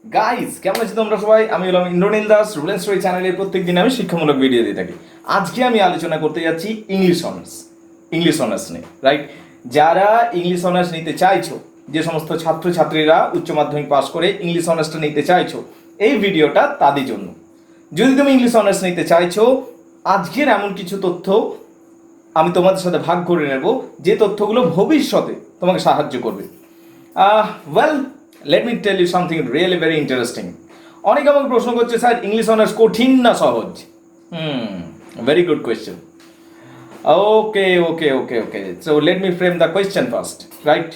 Guys, কেমন আছো তোমরা সবাই? আমি হলাম ইন্দ্রনীল দাস। রুবেল স্টোরি চ্যানেলে প্রত্যেক দিন আমি শিক্ষামূলক ভিডিও দিয়ে থাকি। আজকে আমি আলোচনা করতে যাচ্ছি ইংলিশ অনার্স নিয়ে, রাইট? যারা ইংলিশ অনার্স নিতে চাইছো, যে সমস্ত ছাত্রছাত্রীরা উচ্চ মাধ্যমিক পাস করে ইংলিশ অনার্সটা নিতে চাইছো, এই ভিডিওটা তাদের জন্য। যদি তুমি ইংলিশ অনার্স নিতে চাইছো, আজকের এমন কিছু তথ্য আমি তোমাদের সাথে ভাগ করে নেব, যে তথ্যগুলো ভবিষ্যতে তোমাকে সাহায্য করবে। Well, let me tell you something really very interesting. অনেকে আমাকে প্রশ্ন করছে, স্যার ইংলিশ অনার্স কঠিন না সহজ? Very good question. Okay okay okay okay so let me frame the question first, right?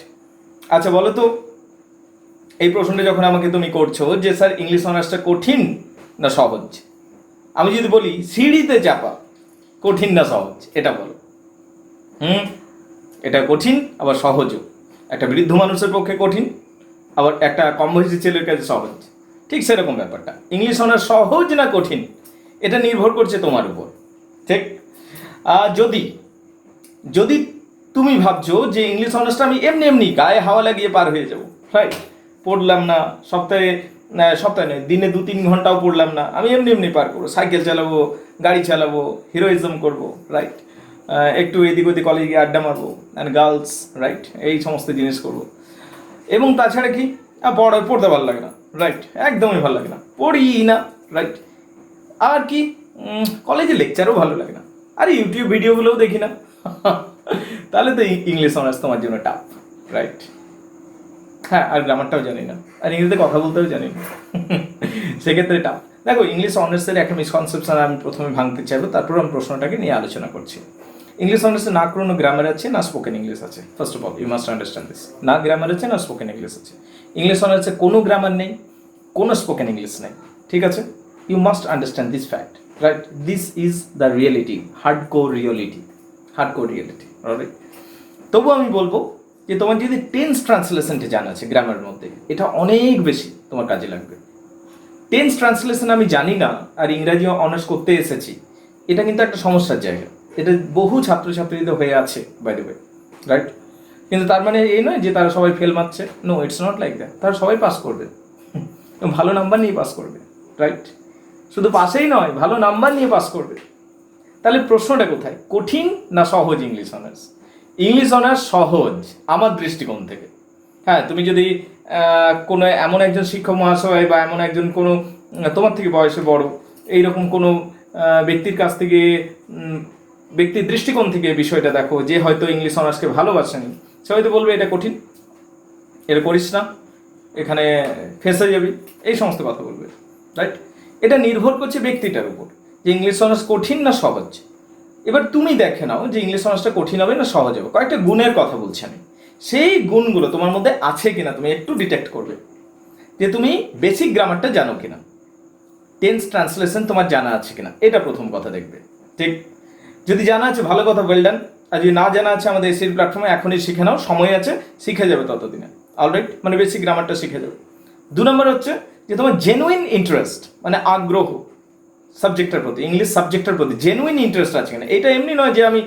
আচ্ছা বলো তো, এই প্রশ্নটা যখন আমাকে তুমি করছো যে স্যার ইংলিশ অনার্সটা কঠিন না সহজ, আমি যদি বলি সিঁড়িতে চাপা কঠিন না সহজ, এটা বলো। এটা কঠিন আবার সহজও। একটা বৃদ্ধ মানুষের পক্ষে কঠিন, আবার একটা কম বয়সী ছেলের কাছে সহজ। ঠিক সেরকম ব্যাপারটা। ইংলিশ অনার্স সহজ না কঠিন, এটা নির্ভর করছে তোমার উপর, ঠিক? যদি যদি তুমি ভাবছো যে ইংলিশ অনার্সটা আমি এমনি এমনি গায়ে হাওয়া লাগিয়ে পার হয়ে যাবো, রাইট? পড়লাম না, সপ্তাহে নয়, দিনে 2-3 ঘন্টাও পড়লাম না, আমি এমনি এমনি পার করবো, সাইকেল চালাবো, গাড়ি চালাবো, হিরোইজম করবো, রাইট? একটু এদিক ওদিক কলেজে গিয়ে আড্ডা মারবো, অ্যান্ড গার্লস, রাইট? এই সমস্ত জিনিস করবো। এবং তাছাড়া কি, পড়তে ভালো লাগে না, রাইট? একদমই ভালো লাগে না, পড়ি না, রাইট? আর কি, কলেজে লেকচারও ভালো লাগে না, আর ইউটিউব ভিডিওগুলোও দেখি না। তাহলে তো ইংলিশ অনার্স তোমার জন্য টাফ, রাইট? হ্যাঁ, আর গ্রামারটাও জানি না, আর ইংরেজিতে কথা বলতেও জানি না। সেক্ষেত্রে টাফ। দেখো, ইংলিশ অনার্সের একটা মিসকনসেপশন আমি প্রথমে ভাঙতে চাইবো, তারপর আমি প্রশ্নটাকে নিয়ে আলোচনা করছি। ইংলিশ অনার্সে না কোনো গ্রামার আছে না স্পোকেন ইংলিশ আছে। First of all you must understand this. না গ্রামার আছে না স্পোকেন ইংলিশ আছে। ইংলিশ অনার্সে কোনো গ্রামার নেই, কোনো স্পোকেন ইংলিশ নেই, ঠিক আছে? You must understand this fact, right? This is the reality, hardcore reality, right? তবু আমি বলবো যে তোমার যদি টেন্স ট্রান্সলেশনটা জানা আছে গ্রামারের মধ্যে, এটা অনেক বেশি তোমার কাজে লাগবে। টেন্স ট্রান্সলেশন আমি জানি না আর ইংরাজি অনার্স করতে এসেছি, এটা কিন্তু একটা সমস্যার জায়গা। এটা বহু ছাত্রছাত্রীদের হয়ে আছে, বাই দ্য ওয়ে, রাইট? কিন্তু তার মানে এই নয় যে তারা সবাই ফেল মারছে। No, it's not like that. তারা সবাই পাস করবে, ভালো নাম্বার নিয়ে পাস করবে, রাইট? শুধু পাসেই নয়, ভালো নাম্বার নিয়ে পাস করবে। তাহলে প্রশ্নটা কোথায়, কঠিন না সহজ ইংলিশ অনার্স? ইংলিশ অনার্স সহজ আমার দৃষ্টিকোণ থেকে। হ্যাঁ, তুমি যদি কোনো এমন একজন শিক্ষক মহাশয় বা এমন একজন কোনো তোমার থেকে বয়সে বড় এইরকম কোনো ব্যক্তির কাছ থেকে, ব্যক্তির দৃষ্টিকোণ থেকে বিষয়টা দেখো, যে হয়তো ইংলিশ অনার্সকে ভালোবাসেনি, সে হয়তো বলবে এটা কঠিন, এটা করিস না, এখানে ফেঁসে যাবি, এই সমস্ত কথা বলবে, রাইট? এটা নির্ভর করছে ব্যক্তিটার উপর যে ইংলিশ অনার্স কঠিন না সহজ। এবার তুমি দেখে নাও যে ইংলিশ অনার্সটা কঠিন হবে না সহজ হবে। কয়েকটা গুণের কথা বলছি আমি, সেই গুণগুলো তোমার মধ্যে আছে কিনা তুমি একটু ডিটেক্ট করবে। যে তুমি বেসিক গ্রামারটা জানো কিনা, টেন্স ট্রান্সলেশন তোমার জানা আছে কিনা, এটা প্রথম কথা দেখবে, ঠিক? যদি জানা আছে ভালো কথা, ওয়েল ডান। আর যদি না জানা আছে, আমাদের এসির প্ল্যাটফর্মে এখনই শিখে নাও, সময় আছে, শিখে যাবে ততদিনে, অলরাইট? মানে বেসিক গ্রামারটা শিখে যাবে। 2 নম্বর হচ্ছে যে তোমার জেনুইন ইন্টারেস্ট, মানে আগ্রহ সাবজেক্টের প্রতি, ইংলিশ সাবজেক্টের প্রতি জেনুইন ইন্টারেস্ট আছে কিনা। এটা এমনি নয় যে আমি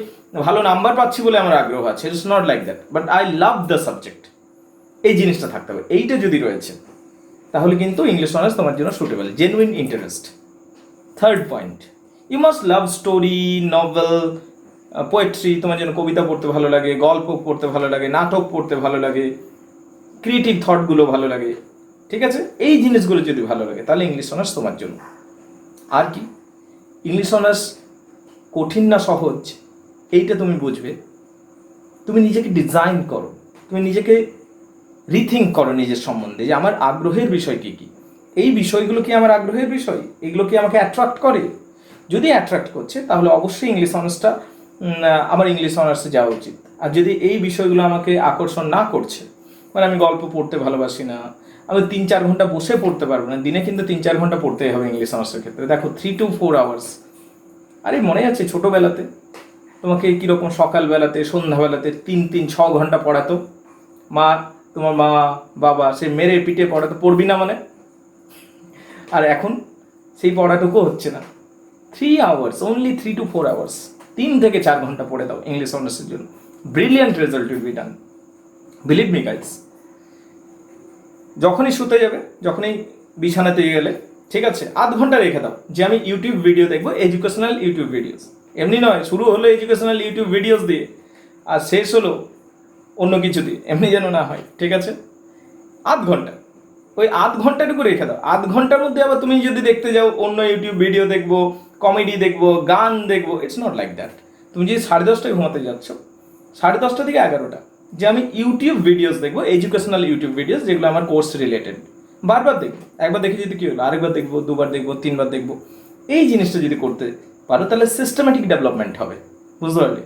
ভালো নাম্বার পাচ্ছি বলে আমার আগ্রহ আছে, it's not like that, but I love the subject, এই জিনিসটা থাকতে হবে। এইটা যদি রয়েছে তাহলে কিন্তু ইংলিশ অনার্স তোমার জন্য suitable, genuine interest. Third point, you must love story, novel, poetry. তোমার জন্য কবিতা পড়তে ভালো লাগে, গল্প পড়তে ভালো লাগে, নাটক পড়তে ভালো লাগে, ক্রিয়েটিভ থটগুলো ভালো লাগে, ঠিক আছে? এই জিনিসগুলো যদি ভালো লাগে তাহলে ইংলিশ অনার্স তোমার জন্য। আর কি, ইংলিশ অনার্স কঠিন না সহজ এইটা তুমি বুঝবে, তুমি নিজেকে ডিজাইন করো, তুমি নিজেকে রিথিঙ্ক করো নিজের সম্বন্ধে, যে আমার আগ্রহের বিষয় কী কী, এই বিষয়গুলো কি আমার আগ্রহের বিষয়, এগুলো কি আমাকে অ্যাট্রাক্ট করে? যদি অ্যাট্রাক্ট করছে তাহলে অবশ্যই ইংলিশ অনার্সটা, আমার ইংলিশ অনার্সে যাওয়া উচিত। আর যদি এই বিষয়গুলো আমাকে আকর্ষণ না করছে, মানে আমি গল্প পড়তে ভালোবাসি না, আমি 3-4 ঘন্টা বসে পড়তে পারবো না, দিনে কিন্তু 3-4 ঘন্টা পড়তেই হবে ইংলিশ অনার্সের ক্ষেত্রে। দেখো 3 to 4 আওয়ার্স। আরে মনে আছে ছোটোবেলাতে তোমাকে কীরকম সকালবেলাতে সন্ধ্যাবেলাতে 3-6 ঘন্টা পড়াতো মা, তোমার মা বাবা, সে মেরে পিঠে পড়াতো, পড়বি না মানে? আর এখন সেই পড়াটুকু হচ্ছে না। 3 আওয়ার্স, অনলি 3 to 4 আওয়ার্স, 3 থেকে 4 ঘন্টা পড়ে দাও ইংলিশ অনার্সের জন্য, brilliant result will be done, believe me guys. যখনই শুতে যাবে, যখনই বিছানাতে গেলে, ঠিক আছে, আধ ঘন্টা রেখে দাও যে আমি ইউটিউব ভিডিও দেখবো, এডুকেশনাল ইউটিউব ভিডিওস। এমনি নয় শুরু হলো এডুকেশনাল ইউটিউব ভিডিওস দিয়ে আর শেষ হলো অন্য কিছু দিয়ে, এমনি যেন না হয়, ঠিক আছে। আধ ঘন্টা, ওই আধ ঘন্টাটুকু রেখে দাও। আধ ঘন্টার মধ্যে আবার তুমি যদি দেখতে যাও অন্য ইউটিউব ভিডিও দেখবো, কমেডি দেখবো, গান দেখবো, ইটস নট লাইক দ্যাট। তুমি যদি 10:30টায় ঘুমাতে যাচ্ছ, 10:30 থেকে 11টা যে আমি ইউটিউব ভিডিওস দেখবো, এডুকেশনাল ইউটিউব ভিডিওস যেগুলো আমার কোর্স রিলেটেড, বারবার দেখবো। একবার দেখে যদি কি হলো, আরেকবার দেখবো, দুবার দেখবো, তিনবার দেখবো। এই জিনিসটা যদি করতে পারো তাহলে সিস্টেম্যাটিক ডেভেলপমেন্ট হবে, বুঝতে পারলে?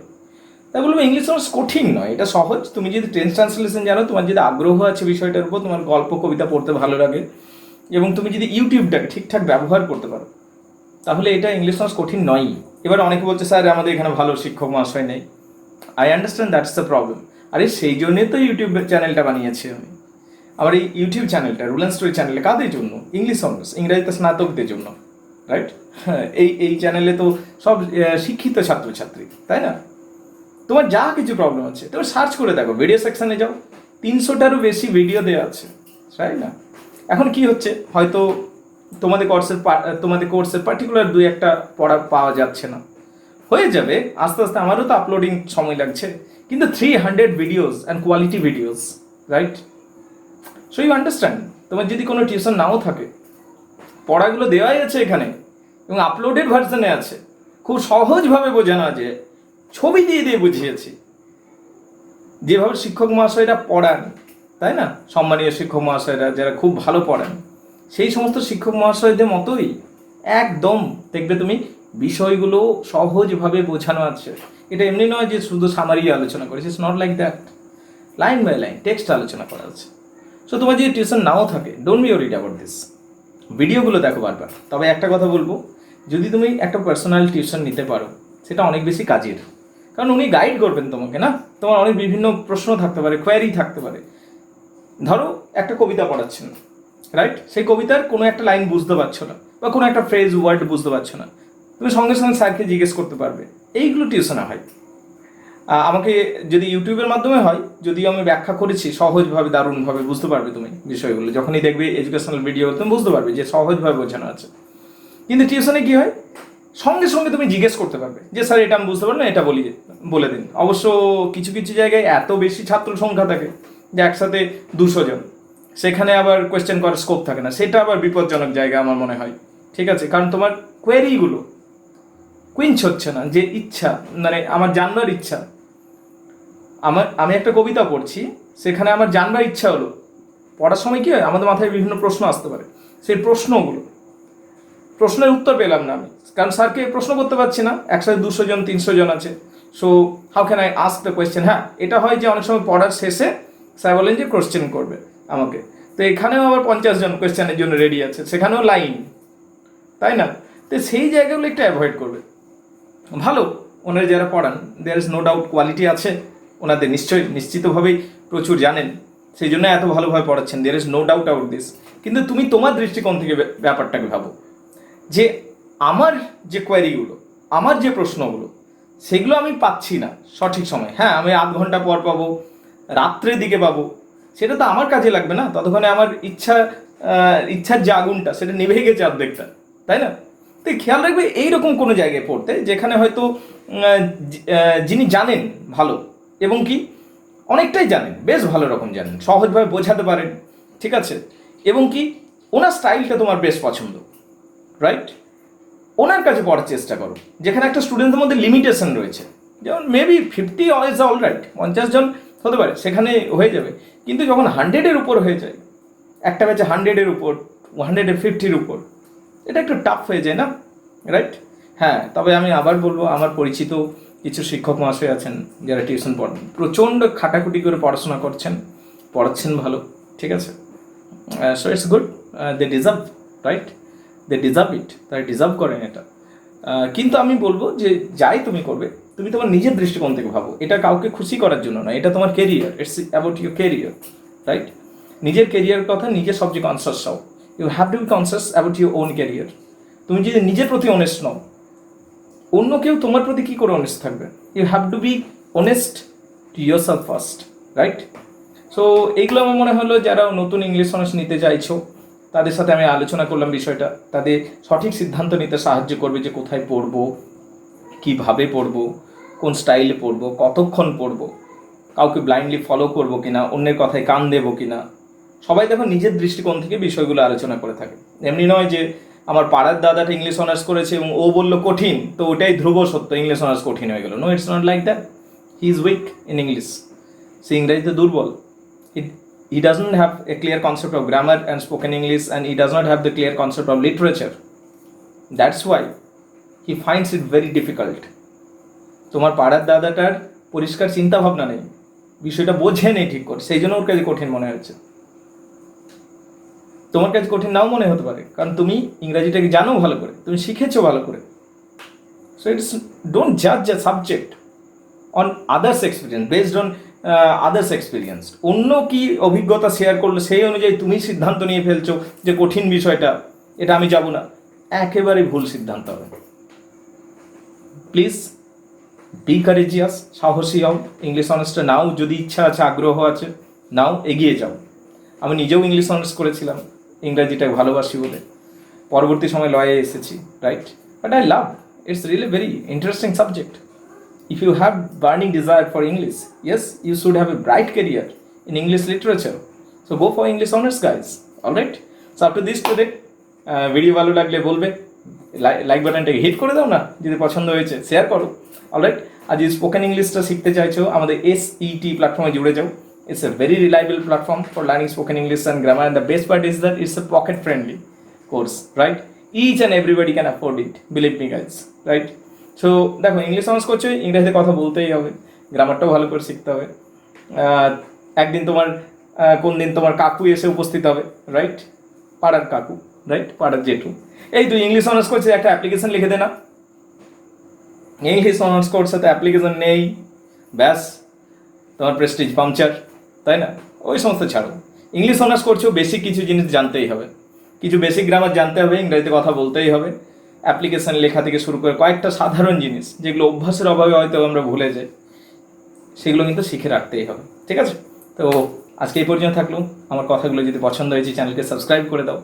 তাই বলবো ইংলিশ অনার্স কঠিন নয়, এটা সহজ। তুমি যদি টেন্স ট্রান্সলেশন জানো, তোমার যদি আগ্রহ আছে বিষয়টার উপর, তোমার গল্প কবিতা পড়তে ভালো লাগে, এবং তুমি যদি ইউটিউবটাকে ঠিকঠাক ব্যবহার করতে পারো, তাহলে এটা ইংলিশ অনার্স কঠিন নয়ই। এবার অনেকে বলছে স্যার আমাদের এখানে ভালো শিক্ষক মহাশয় নেই। I understand, that's the problem. আরে সেই জন্যই তো ইউটিউব চ্যানেলটা বানিয়েছি আমি। আমার এই ইউটিউব চ্যানেলটা, রুল অ্যান্ড স্টোরি চ্যানেলে কাদের জন্য? ইংলিশ অনার্স, ইংরাজিতে স্নাতকদের জন্য, রাইট? হ্যাঁ, এই চ্যানেলে তো সব শিক্ষিত ছাত্রছাত্রী, তাই না? তোমার যা কিছু প্রবলেম আছে তুমি সার্চ করে দেখো, ভিডিও সেকশানে যাও, 300টারও বেশি ভিডিও দেওয়া আছে, তাই না? এখন কি হচ্ছে, হয়তো তোমাদের কোর্সের পার্টিকুলার 2-1টা পড়া পাওয়া যাচ্ছে না, হয়ে যাবে আস্তে আস্তে। আমারও তো আপলোডিং সময় লাগছে, কিন্তু 300 videos and quality videos, right? So you understand. তোমার যদি কোনো টিউশন নাও থাকে, পড়াগুলো দেওয়াই আছে এখানে এবং আপলোডেড ভার্সনে আছে, খুব সহজভাবে বোঝানো আছে, ছবি দিয়ে দিয়ে বুঝিয়েছি। যেভাবে শিক্ষক মহাশয়রা পড়ান, তাই না, সম্মানীয় শিক্ষক মহাশয়রা যারা খুব ভালো পড়ান, সেই সমস্ত শিক্ষক মহাশয়দের মতোই একদম দেখবে তুমি বিষয়গুলো সহজভাবে বোঝানো আছে। এটা এমনি নয় যে শুধু সামারি আলোচনা করেছে, it's not like that. Line by line text আলোচনা করা আছে। সো তোমার যদি টিউশন নাও থাকে, don't be worried about this, ভিডিওগুলো দেখো বারবার। তবে একটা কথা বলবো, যদি তুমি একটা পার্সোনাল টিউশন নিতে পারো, সেটা অনেক বেশি কাজের, কারণ উনি গাইড করবেন তোমাকে, না? তোমার অনেক বিভিন্ন প্রশ্ন থাকতে পারে, কোয়ারি থাকতে পারে। ধরো একটা কবিতা পড়াচ্ছেন, রাইট? সেই কবিতার কোনো একটা লাইন বুঝতে পারছো না, বা কোনো একটা ফ্রেজ ওয়ার্ড বুঝতে পারছো না, তুমি সঙ্গে সঙ্গে স্যারকে জিজ্ঞেস করতে পারবে। এইগুলো টিউশনে হয়। আমাকে যদি ইউটিউবের মাধ্যমে হয়, যদি আমি ব্যাখ্যা করেছি সহজভাবে, দারুণভাবে বুঝতে পারবে তুমি বিষয়গুলো। যখনই দেখবে এডুকেশনাল ভিডিও, তুমি বুঝতে পারবে যে সহজভাবে বোঝানো আছে। কিন্তু টিউশনে কি হয়, সঙ্গে সঙ্গে তুমি জিজ্ঞেস করতে পারবে যে স্যার এটা আমি বুঝতে পারলাম, এটা বলে দিন। অবশ্য কিছু কিছু জায়গায় এত বেশি ছাত্র সংখ্যা থাকে যে একসাথে 200 জন, সেখানে আবার কোয়েশ্চেন করার স্কোপ থাকে না, সেটা আবার বিপজ্জনক জায়গা আমার মনে হয়, ঠিক আছে? কারণ তোমার কোয়েরিগুলো কুইঞ্চ হচ্ছে না, যে ইচ্ছা, মানে আমার জানবার ইচ্ছা। আমি একটা কবিতা পড়ছি, সেখানে আমার জানবার ইচ্ছা হলো। পড়ার সময় কি হয়, আমাদের মাথায় বিভিন্ন প্রশ্ন আসতে পারে, সেই প্রশ্নের উত্তর পেলাম না আমি, কারণ স্যারকে প্রশ্ন করতে পারছি না, একসাথে 200 জন 300 জন আছে। So how can I ask the question? হ্যাঁ, এটা হয় যে অনেক সময় পড়ার শেষে স্যার বলেন যে কোয়েশ্চেন করবে আমাকে, তো এখানেও আবার 50 জন কোয়েশ্চেনের জন্য রেডি আছে, সেখানেও লাইন, তাই না? তো সেই জায়গাগুলো একটু অ্যাভয়েড করবে। ভালো, ওনারা যারা পড়ান, there is no doubt quality আছে ওনাদের, নিশ্চিতভাবেই প্রচুর জানেন, সেই জন্য এত ভালোভাবে পড়াচ্ছেন, there is no doubt out this. কিন্তু তুমি তোমার দৃষ্টিকোণ থেকে ব্যাপারটাকে ভাবো, যে আমার যে কোয়ারিগুলো, আমার যে প্রশ্নগুলো, সেগুলো আমি পাচ্ছি না সঠিক সময়। হ্যাঁ, আমি আধ ঘন্টা পর পাবো, রাত্রের দিকে পাবো, সেটা তো আমার কাজে লাগবে না, ততক্ষণে আমার ইচ্ছার যে আগুনটা সেটা নিভে গেছে অর্ধেকটা, তাই না? তো খেয়াল রাখবে এইরকম কোনো জায়গায় পড়তে, যেখানে হয়তো যিনি জানেন ভালো, এবং কি অনেকটাই জানেন, বেশ ভালো রকম জানেন, সহজভাবে বোঝাতে পারেন, ঠিক আছে? এবং কি ওনার স্টাইলটা তোমার বেশ পছন্দ, রাইট? ওনার কাছে পড়ার চেষ্টা করো, যেখানে একটা স্টুডেন্টের মধ্যে লিমিটেশন রয়েছে, যেমন মেবি 50 ইজ অল রাইট, 50 জন হতে পারে, সেখানে হয়ে যাবে। কিন্তু যখন 100-এর উপর হয়ে যায়, একটা ব্যাচে 100-এর উপর, 150-র উপর, এটা একটু টাফ হয়ে যায় না, রাইট? হ্যাঁ, তবে আমি আবার বলবো, আমার পরিচিত কিছু শিক্ষক মহাশয় আছেন যারা টিউশন পড়ান, প্রচণ্ড খাটাখুটি করে পড়াশোনা পড়াচ্ছেন ভালো, ঠিক আছে? So it's good, they deserve, right? They deserve it, তাই ডিজার্ভ করেন এটা। কিন্তু আমি বলবো যে যাই তুমি করবে, তুমি তোমার নিজের দৃষ্টিকোণ থেকে ভাবো, এটা কাউকে খুশি করার জন্য না, এটা তোমার career, it's about your career, right? নিজের কেরিয়ার কথা নিজে সবচেয়ে কনসাস হও। You have to be conscious about your own career. তুমি যদি নিজের প্রতি অনেস্ট নও, অন্য কেউ তোমার প্রতি কী করে অনেস্ট থাকবে? You have to be honest to yourself first, right? So এইগুলো আমার মনে হলো, যারা নতুন ইংলিশ অনার্স নিতে চাইছো, তাদের সাথে আমি আলোচনা করলাম বিষয়টা, তাদের সঠিক সিদ্ধান্ত নিতে সাহায্য করবে যে কোথায় পড়বো, কীভাবে পড়বো, কোন স্টাইলে পড়বো, কতক্ষণ পড়বো, কাউকে ব্লাইন্ডলি ফলো করবো কিনা, অন্যের কথায় কান দেবো কিনা। সবাই দেখো নিজের দৃষ্টিকোণ থেকে বিষয়গুলো আলোচনা করে থাকে। এমনি নয় যে আমার পাড়ার দাদাটা ইংলিশ অনার্স করেছে এবং ও বললো কঠিন, তো ওটাই ধ্রুব সত্য, ইংলিশ অনার্স কঠিন হয়ে গেল। No, it's not like that. He is weak in English, সে ইংরেজিতে দুর্বল। He doesn't have a clear concept of grammar and spoken English, and he does not have the clear concept of literature. That's why he finds it very difficult. তোমার পাড়ার দাদাটার পরিষ্কার চিন্তা ভাবনা নেই, বিষয়টা বোঝে নেই ঠিক করে, সেই জন্য ওর কাছে কঠিন মনে হচ্ছে। তোমার কাছে কঠিন নাও মনে হতে পারে, কারণ তুমি ইংরাজিটাকে জানো ভালো করে, তুমি শিখেছো ভালো করে। সো ইটস ডোন্ট জাজ a subject on others experience, based on others experience. অন্য কি অভিজ্ঞতা শেয়ার করলো সেই অনুযায়ী তুমি সিদ্ধান্ত নিয়ে ফেলছো যে কঠিন বিষয়টা, এটা আমি যাব না, একেবারে ভুল সিদ্ধান্ত হবে। প্লিজ বি কারেজিয়াস, সাহসী হও, ইংলিশ অনার্সটা নাও, যদি ইচ্ছা আছে, আগ্রহ আছে, নাও, এগিয়ে যাও। আমি নিজেও ইংলিশ অনার্স করেছিলাম, ইংরাজিটাকে ভালোবাসি বলে, পরবর্তী সময় লয়ে এসেছি, right? But I love, it's really very interesting subject. If you have burning desire for English, yes, you should have a bright career in English literature. So go for English honors, guys. All right. So after this today, video ভালো লাগলে বলবে, like বাটনটাকে hit করে দাও না, যদি পছন্দ হয়েছে share করো। অলরাইট, আর যদি স্পোকেন ইংলিশটা শিখতে চাইছো, আমাদের SET প্ল্যাটফর্মে জুড়ে যাও। It's a very reliable platform for learning spoken English and grammar, and the best part is that it's a pocket friendly course, right? Each and everybody can afford it, believe me guys, right? So দেখো, English honours করছো, ইংরেজিতে কথা বলতেই হবে, গ্রামারটাও ভালো করে শিখতে হবে। একদিন তোমার কোন দিন তোমার কাকু এসে উপস্থিত হবে, রাইট? পাড়ার কাকু, রাইট? পাড়ার জেঠু, এই তুই ইংলিশ অনার্স করছিস, একটা অ্যাপ্লিকেশন লিখে দে না। ইংলিশ অনার্স করছে তো অ্যাপ্লিকেশন নেই, ব্যাস তোমার প্রেস্টিজ পাংচার, তাই না? ওই সমস্ত ছাড়ো, ইংলিশ অনার্স করছো, বেসিক কিছু জিনিস জানতেই হবে, কিছু বেসিক গ্রামার জানতে হবে, ইংরেজিতে কথা বলতেই হবে, অ্যাপ্লিকেশন লেখা থেকে শুরু করে কয়েকটা সাধারণ জিনিস যেগুলো অভ্যাসের অভাবে হয়তো আমরা ভুলে যাই, সেগুলো কিন্তু শিখে রাখতেই হবে, ঠিক আছে? তো আজকে এই পর্যন্ত থাকলো। আমার কথাগুলো যদি পছন্দ হয়েছে, চ্যানেলকে সাবস্ক্রাইব করে দাও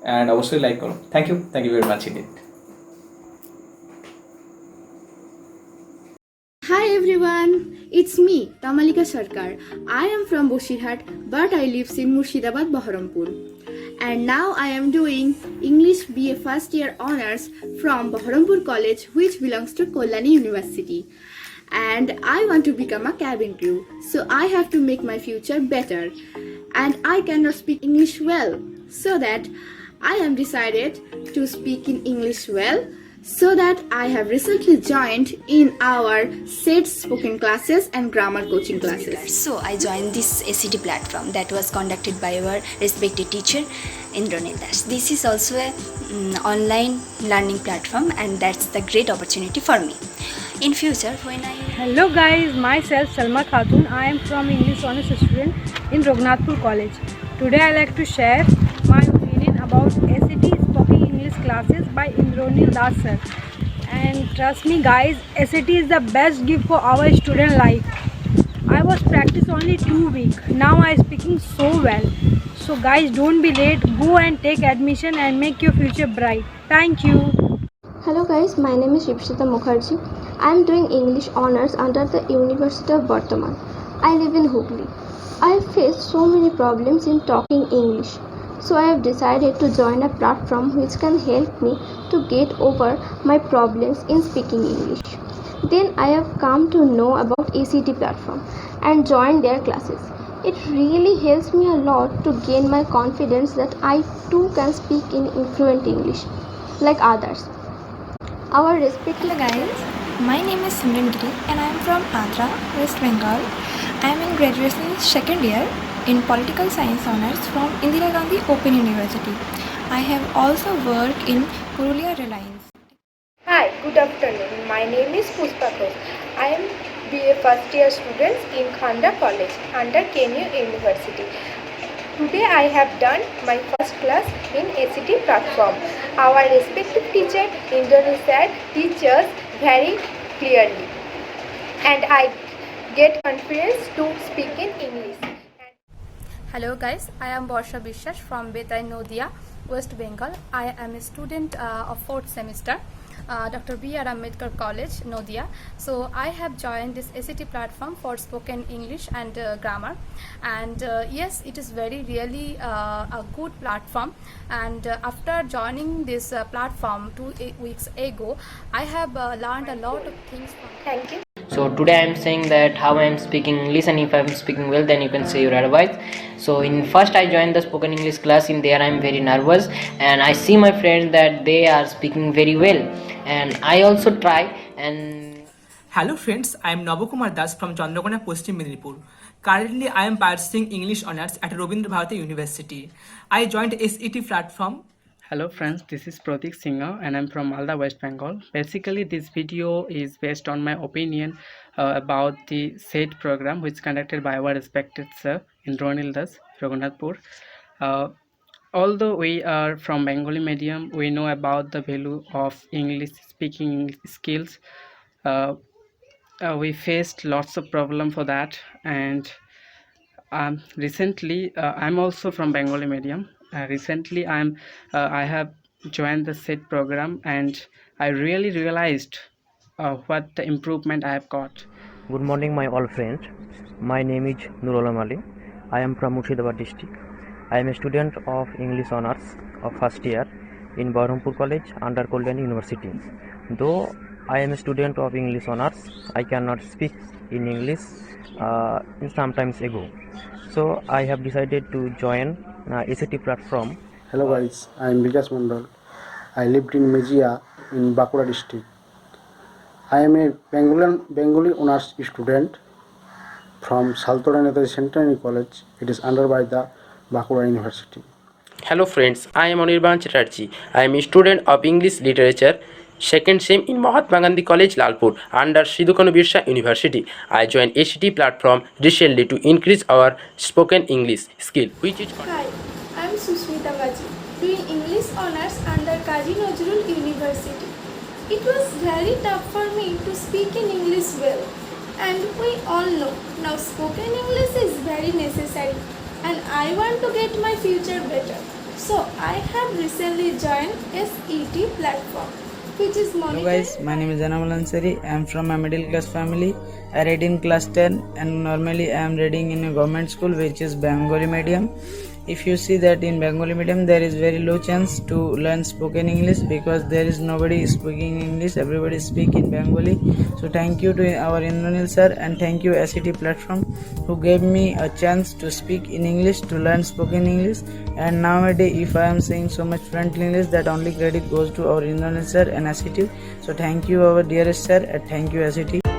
অ্যান্ড অবশ্যই লাইক করো। Thank you very much indeed. Hi everyone, it's me, Tamalika Sarkar. I am from Bosirhat, but I live in Murshidabad, Baharampur. And now I am doing English BA first year honors from Baharampur College, which belongs to Kollani University. And I want to become a cabin crew, so I have to make my future better. And I cannot speak English well, so that I am decided to speak in English well. So that I have recently joined in our SET spoken classes and grammar coaching classes. So I joined this SET platform that was conducted by our respected teacher Indranil Das. This is also a online learning platform, and that's the great opportunity for me. In future, when I... Hello guys, myself Salma Khatun. I am from English honors student in Raghunathpur College. Today I like to share my opinion about SET spoken English classes by Indranil Das sir. And trust me guys, SAT is the best gift for our student life. I was practice only 2 weeks. Now I speaking so well. So guys, don't be late. Go and take admission and make your future bright. Thank you. Hello guys, my name is Shipshita Mukherjee. I am doing English honors under the University of Bardhaman. I live in Hooghly. I have faced so many problems in talking English. So I have decided to join a platform which can help me to get over my problems in speaking English. Then I have come to know about ACT platform and joined their classes. It really helps me a lot to gain my confidence that I too can speak in fluent English like others. Our respective... Hello guys, my name is Simran Giri and I am from Andhra, West Bengal. I am in graduation second year in political science honors from Indira Gandhi Open University. I have also worked in Purulia Reliance. Hi, good afternoon. My name is Puspa Ghosh. I am BA first year student in Khanda College under KNU University. Today I have done my first class in ACT platform. Our respective teacher Indranil sir teaches very clearly, and I get confidence to speak in English. Hello guys, I am Borsha Bishwash from Betai Nodia, West Bengal. I am a student of 4th semester, Dr. B.R. Ambedkar College, Nodia. So I have joined this ACT platform for spoken English and grammar. And yes, it is really a good platform. And after joining this platform 2 weeks ago, I have learned a lot of things from. Thank you. So today I am saying that how I am speaking English, and if I am speaking well, then you can say your advice. So in first I joined the spoken English class. In there I am very nervous, and I see my friends that they are speaking very well, and I also try. And Hello friends, I am Nabokumar Das from Chandrakona, Paschim Medinipur. Currently I am pursuing English Honours at Rabindra Bharati University. I joined SET platform. Hello friends, this is Pratik Singha and I'm from Malda, West Bengal. Basically this video is based on my opinion about the SET program which is conducted by our respected sir Indranil Das, Raghunathpur. Although we are from Bengali medium, we know about the value of English speaking skills. We faced lots of problem for that, and recently I'm also from Bengali medium. Recently I have joined the SET program, and I really realized what the improvement I have got. Good morning, my all friends. My name is Nurul Ali. I am from Murshidabad district. I am a student of English Honours of first year in Baharampur College under Kalyani University. Though I am a student of English Honours, I cannot speak in English sometimes ago. So I have decided to join ACT platform. Hello guys, I am Vikas Mandal. I lived in Mejia in Bankura district. I am a Bengali Honours student from Saltora Netari Centenary College. It is under by the Bankura University. Hello friends, I am Anirban Chatterjee. I am a student of English Literature, second sem in Mahatma Gandhi College, Lalpur, under Sidhu Kanu Birsa University. I joined ACT platform recently to increase our spoken English skill, which is. Hi, I am Susmita Baji, doing English Honours under Kazi Nazrul University. It was very tough for me to speak in English well, and we all know now spoken English is very necessary, and I want to get my future better. So I have recently joined SET platform, which is monitored. Hello guys, my name is Anamul Ansari. I am from a middle class family. I read in class 10, and normally I am reading in a government school which is Bengali medium. If you see that in Bengali medium there is very low chance to learn spoken English because there is nobody speaking English, everybody speak in Bengali. So thank you to our Indranil sir, and thank you SET platform who gave me a chance to speak in English, to learn spoken English. And nowadays if I am saying so much fluent English, that only credit goes to our Indranil sir and SET. So thank you our dearest sir, and thank you SET.